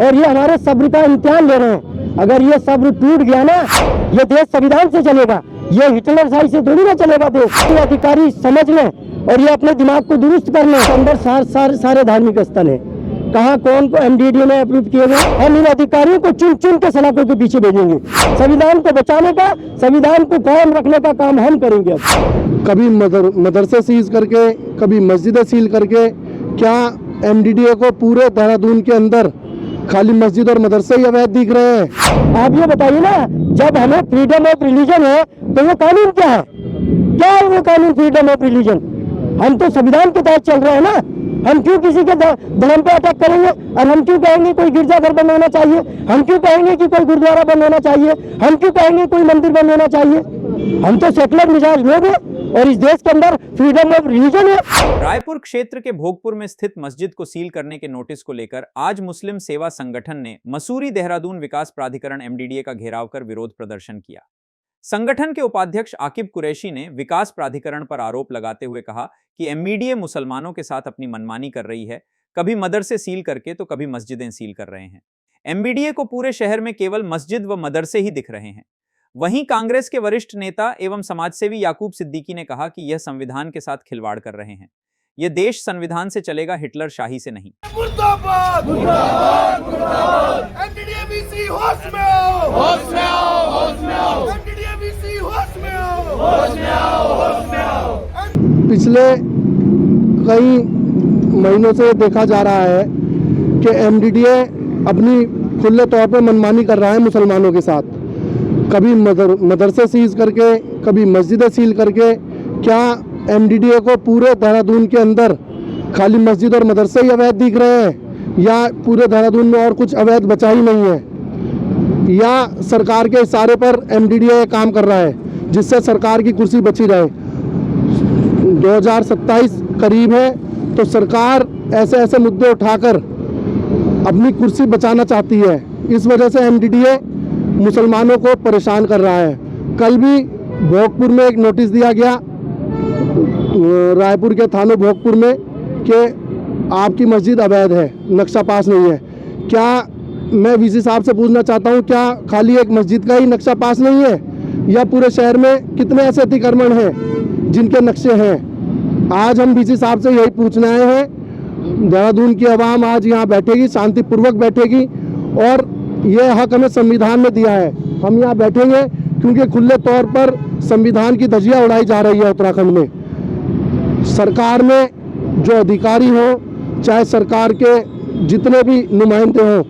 और ये हमारे सब्र का इम्तिहान ले रहे हैं। अगर ये सब्र टूट गया ना, ये देश संविधान से चलेगा, ये हिटलर शाही से थोड़ी ना चलेगा देश। ये अधिकारी समझ लें और ये अपने दिमाग को दुरुस्त कर लें। अंदर सारे धार्मिक स्थल है, कहाँ कौन को एमडीडीए ने अप्रूव किए गए। हम इन अधिकारियों को चुन चुन के सलाखों के पीछे भेजेंगे। संविधान को बचाने का, संविधान को कायम रखने का काम हम करेंगे। अब कभी मदरसे सीज करके, कभी मस्जिदें सील करके, क्या एमडीडीए को पूरे देहरादून के अंदर खाली मस्जिद और मदरसे ही अवैध दिख रहे हैं? आप ये बताइए ना, जब हमें फ्रीडम ऑफ रिलीजन है तो वो कानून क्या है? क्या है वो कानून फ्रीडम ऑफ रिलीजन? हम तो संविधान के तहत चल रहे हैं ना। हम क्यों किसी के धर्म पे अटैक करेंगे? और हम क्यों कहेंगे कोई गिरजाघर बंद होना चाहिए? हम क्यों कहेंगे कि कोई गुरुद्वारा बंद होना चाहिए? हम क्यों कहेंगे कोई मंदिर बंद होना चाहिए? हम तो सेकुलर मिजाज लोग हैं और इस देश के अंदर फ्रीडम ऑफ रिलीजन है। रायपुर क्षेत्र के भोगपुर में स्थित मस्जिद को सील करने के नोटिस को लेकर आज मुस्लिम सेवा संगठन ने मसूरी देहरादून विकास प्राधिकरण एमडीडीए का घेराव कर विरोध प्रदर्शन किया। संगठन के उपाध्यक्ष आकिब कुरैशी ने विकास प्राधिकरण पर आरोप लगाते हुए कहा कि एमडीडीए मुसलमानों के साथ अपनी मनमानी कर रही है, कभी मदरसे सील करके तो कभी मस्जिदें सील कर रहे हैं। एमडीडीए को पूरे शहर में केवल मस्जिद व मदरसे ही दिख रहे हैं। वहीं कांग्रेस के वरिष्ठ नेता एवं समाजसेवी याकूब सिद्दीकी ने कहा कि यह संविधान के साथ खिलवाड़ कर रहे हैं। यह देश संविधान से चलेगा, हिटलर शाही से नहीं। मुर्दाबाद, मुर्दाबाद, मुर्दाबाद। एमडीडीए होश में आओ, होश में आओ, होश में आओ। एमडीडीए होश में आओ, होश में आओ, होश में आओ। पिछले कई महीनों से देखा जा रहा है कि एमडीडीए अपनी खुले तौर पर मनमानी कर रहा है मुसलमानों के साथ। कभी मदरसे सीज करके, कभी मस्जिदें सील करके। क्या एमडीडीए को पूरे देहरादून के अंदर खाली मस्जिद और मदरसे ही अवैध दिख रहे हैं, या पूरे देहरादून में और कुछ अवैध बचा ही नहीं है? या सरकार के इशारे पर एमडीडीए काम कर रहा है जिससे सरकार की कुर्सी बची रहे? 2027 करीब है तो सरकार ऐसे ऐसे मुद्दे उठाकर अपनी कुर्सी बचाना चाहती है। इस वजह से एमडीडीए मुसलमानों को परेशान कर रहा है। कल भी भोगपुर में एक नोटिस दिया गया, रायपुर के थानों भोगपुर में, कि आपकी मस्जिद अवैध है, नक्शा पास नहीं है। क्या मैं वीसी साहब से पूछना चाहता हूँ, क्या खाली एक मस्जिद का ही नक्शा पास नहीं है, या पूरे शहर में कितने ऐसे अतिक्रमण हैं जिनके नक्शे हैं? आज हम वीसी साहब से यही पूछने आए हैं। देहरादून की आवाम आज यहाँ बैठेगी, शांतिपूर्वक बैठेगी, और ये हक हमें संविधान में दिया है। हम यहाँ बैठेंगे क्योंकि खुले तौर पर संविधान की धज्जियाँ उड़ाई जा रही है उत्तराखंड में। सरकार में जो अधिकारी हो, चाहे सरकार के जितने भी नुमाइंदे हों,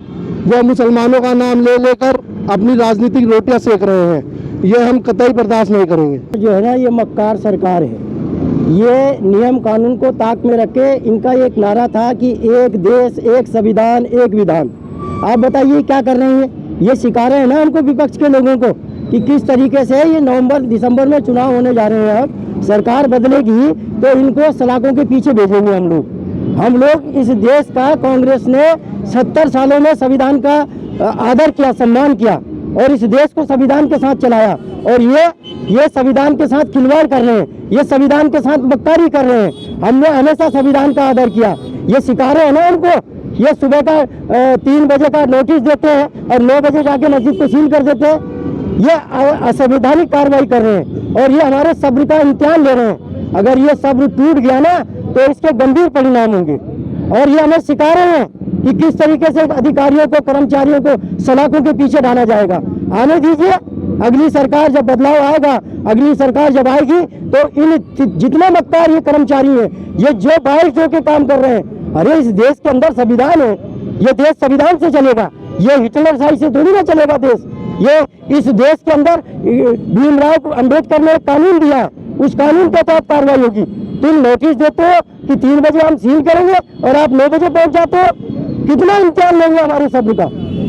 वो मुसलमानों का नाम ले लेकर अपनी राजनीतिक रोटियां सेक रहे हैं। ये हम कतई बर्दाश्त नहीं करेंगे। जो है ना, ये मक्कार सरकार है। ये नियम कानून को ताक में रख के इनका एक नारा था कि एक देश, एक संविधान, एक विधान। आप बताइए क्या कर रहे हैं? ये सिखा रहे हैं ना हमको, विपक्ष के लोगों को, कि किस तरीके से ये नवंबर दिसंबर में चुनाव होने जा रहे हैं। अब सरकार बदलेगी तो इनको सलाखों के पीछे भेजेंगे हम लोग। इस देश का कांग्रेस ने 70 सालों में संविधान का आदर किया, सम्मान किया, और इस देश को संविधान के साथ चलाया। और ये संविधान के साथ खिलवाड़ कर रहे हैं, ये संविधान के साथ बक्कारी कर रहे हैं। हमने हमेशा संविधान का आदर किया। ये सिखा रहे हैं ना हमको। ये सुबह का 3 बजे का नोटिस देते हैं और 9 बजे जाके मस्जिद को सील कर देते हैं। ये असंवैधानिक कार्रवाई कर रहे हैं और ये हमारे सब्र का इम्तिहान ले रहे हैं। अगर ये सब्र टूट गया ना तो इसके गंभीर परिणाम होंगे। और ये हमें सिखा रहे हैं कि किस तरीके से अधिकारियों को, कर्मचारियों को सलाखों के पीछे डाला जाएगा। आने दीजिए, अगली सरकार जब बदलाव आएगा, अगली सरकार जब आएगी तो इन जितने मक्कार ये कर्मचारी हैं, ये जो बाहर जो के काम कर रहे हैं, अरे इस देश के अंदर संविधान है, ये देश संविधान से चलेगा, ये हिटलर शाही से थोड़ी ना चलेगा देश। ये इस देश के अंदर भीमराव अम्बेडकर ने एक कानून दिया, उस कानून के तहत कार्रवाई होगी। तुम नोटिस देते हो कि 3 बजे हम सील करेंगे और आप 9 बजे पहुंच जाते हो, कितना इम्तिहान लेंगे हमारे सब्र का।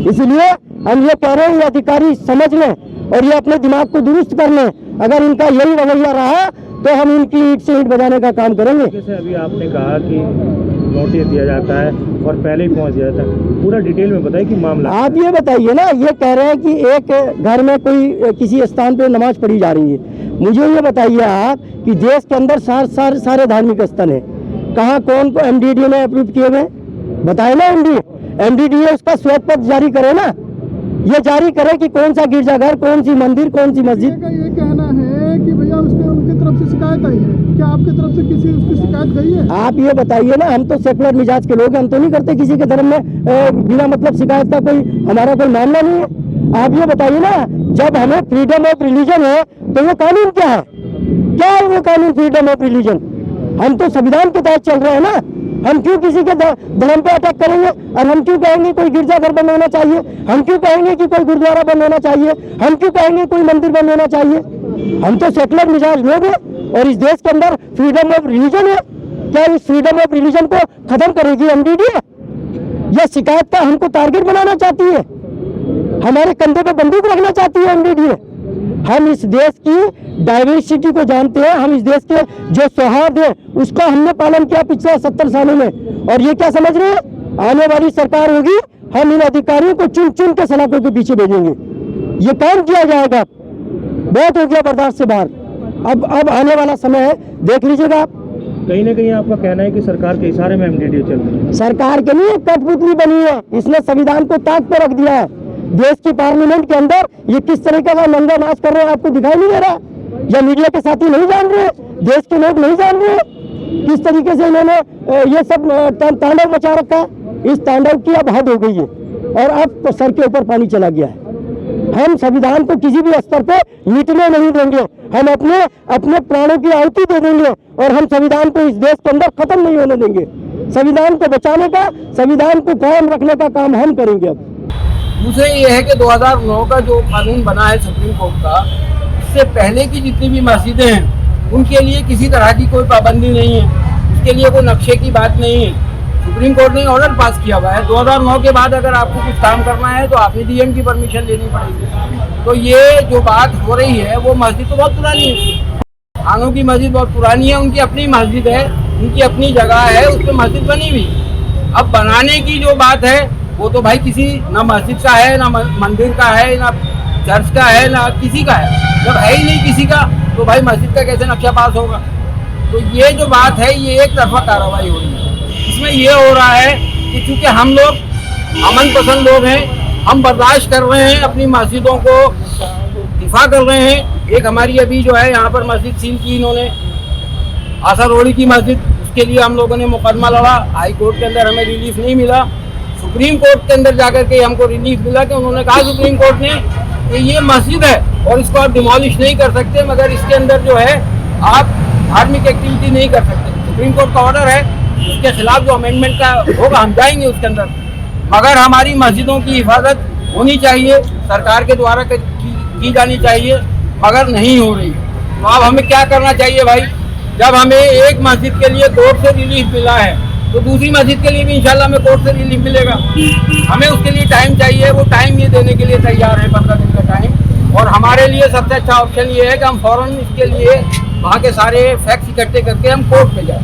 इसलिए हम ये कह रहे हैं, ये अधिकारी समझ लें और ये अपने दिमाग को दुरुस्त कर लें। अगर इनका यही रवैया रहा तो हम इनकी ईंट से ईंट बजाने का काम करेंगे। जैसे अभी आपने कहा कि नोटिस दिया जाता है और पहले ही पहुंच जाता है, पूरा डिटेल में बताइए कि मामला। आप ये बताइए ना, ये कह रहे हैं कि एक घर में कोई किसी स्थान पे नमाज पढ़ी जा रही है। मुझे ये बताइए आप कि देश के अंदर सारे धार्मिक स्थल है, कहाँ कौन को एमडीडीए ने अप्रूव किए हुए? बताए ना एमडीडीए उसका श्वेत पत्र जारी करे ना, ये जारी करे कि कौन सा गिरजाघर, कौन सी मंदिर, कौन सी मस्जिद। का ये कहना है कि भैया उनकी तरफ से शिकायत आई है, क्या आपकी तरफ से किसी उसकी शिकायत गई है? आप ये बताइए ना, हम तो सेकुलर मिजाज के लोग हैं, हम तो नहीं करते किसी के धर्म में बिना मतलब शिकायत का कोई हमारा कोई मामला नहीं है। आप ये बताइए ना, जब हमें फ्रीडम ऑफ रिलीजन है तो वो कानून क्या है? क्या है वो कानून फ्रीडम ऑफ रिलीजन? हम तो संविधान के तहत चल रहे हैं ना, हम क्यों किसी के धर्म पे अटैक करेंगे? और हम क्यों कहेंगे कोई गिरजाघर बंद होना चाहिए? हम क्यों कहेंगे कि कोई गुरुद्वारा बंद होना चाहिए? हम क्यों कहेंगे कोई मंदिर बंद होना चाहिए? हम तो सेकुलर मिजाज लोग हैं और इस देश के अंदर फ्रीडम ऑफ रिलीजन है। क्या इस फ्रीडम ऑफ रिलीजन को खत्म करेगी एमडीडीए? यह शिकायत का हमको टारगेट बनाना चाहती है, हमारे कंधे पे बंदूक रखना चाहती है एमडीडीए। हम इस देश की डाइवर्सिटी को जानते हैं, हम इस देश के जो सौहार्द है उसका हमने पालन किया पिछले 70 सालों में। और ये क्या समझ रहे हैं, आने वाली सरकार होगी, हम इन अधिकारियों को चुन चुन के सलाखों के पीछे भेजेंगे, ये काम किया जाएगा। बहुत हो गया बर्दाश्त से बाहर, अब आने वाला समय है, देख लीजिएगा आप। कहीं ना कहीं आपका कहना है कि सरकार के इशारे में एमडीडीए चल रही है। सरकार के लिए कठपुतली बनी है, इसने संविधान को ताक पर रख दिया है। देश की पार्लियामेंट के अंदर ये किस तरीके का नंगा नाच कर रहे हैं आपको दिखाई नहीं दे रहा? या मीडिया के साथी नहीं जान रहे, देश के लोग नहीं जान रहे किस तरीके से इन्होंने ये सब तांडव मचा रखा है? इस तांडव की अब हद हो गई है और अब तो सर के ऊपर पानी चला गया है। हम संविधान को किसी भी स्तर पे मिटने नहीं देंगे, हम अपने प्राणों की आहुति दे देंगे और हम संविधान को इस देश के अंदर खत्म नहीं होने देंगे। संविधान को बचाने का, संविधान को कायम रखने का काम हम करेंगे। अब दूसरे ये है कि 2009 का जो कानून बना है सुप्रीम कोर्ट का, इससे पहले की जितनी भी मस्जिदें हैं उनके लिए किसी तरह की कोई पाबंदी नहीं है, उसके लिए कोई नक्शे की बात नहीं है। सुप्रीम कोर्ट ने ऑर्डर पास किया हुआ है, 2009 के बाद अगर आपको कुछ काम करना है तो आपने डीएम की परमिशन लेनी पड़ेगी। तो ये जो बात हो रही है वो मस्जिद तो बहुत पुरानी है, खानों की मस्जिद बहुत पुरानी है, उनकी अपनी मस्जिद है, उनकी अपनी जगह है, उस पर मस्जिद बनी हुई। अब बनाने की जो बात है वो तो भाई किसी ना मस्जिद का है, ना मंदिर का है, ना चर्च का है, ना किसी का है। जब है ही नहीं किसी का तो भाई मस्जिद का कैसे नक्शा पास होगा? तो ये जो बात है ये एक तरफा कार्रवाई हो रही है। इसमें ये हो रहा है कि चूंकि हम लोग अमन पसंद लोग हैं, हम बर्दाश्त कर रहे हैं, अपनी मस्जिदों को दिफा कर रहे हैं। एक हमारी अभी जो है यहाँ पर मस्जिद सील की इन्होंने, आशा रोड़ी की मस्जिद, उसके लिए हम लोगों ने मुकदमा लड़ा, हाई कोर्ट के अंदर हमें रिलीफ नहीं मिला। सुप्रीम कोर्ट के अंदर जाकर के हमको रिलीफ मिला कि उन्होंने कहा सुप्रीम कोर्ट ने कि ये मस्जिद है और इसको आप डिमोलिश नहीं कर सकते, मगर इसके अंदर जो है आप धार्मिक एक्टिविटी नहीं कर सकते। सुप्रीम कोर्ट का ऑर्डर है, उसके खिलाफ जो अमेंडमेंट का होगा हम जाएंगे उसके अंदर, मगर हमारी मस्जिदों की हिफाजत होनी चाहिए, सरकार के द्वारा की जानी चाहिए, मगर नहीं हो रही। तो अब हमें क्या करना चाहिए भाई? जब हमें एक मस्जिद के लिए कोर्ट से रिलीफ मिला है तो दूसरी मस्जिद के लिए भी इंशाल्लाह हमें कोर्ट से रिलीफ मिलेगा। हमें उसके लिए टाइम चाहिए, वो टाइम ये देने के लिए तैयार है, 15 दिन का टाइम। और हमारे लिए सबसे अच्छा ऑप्शन ये है कि हम फौरन इसके लिए वहाँ के सारे फैक्ट्स इकट्ठे करके हम कोर्ट में जाएं।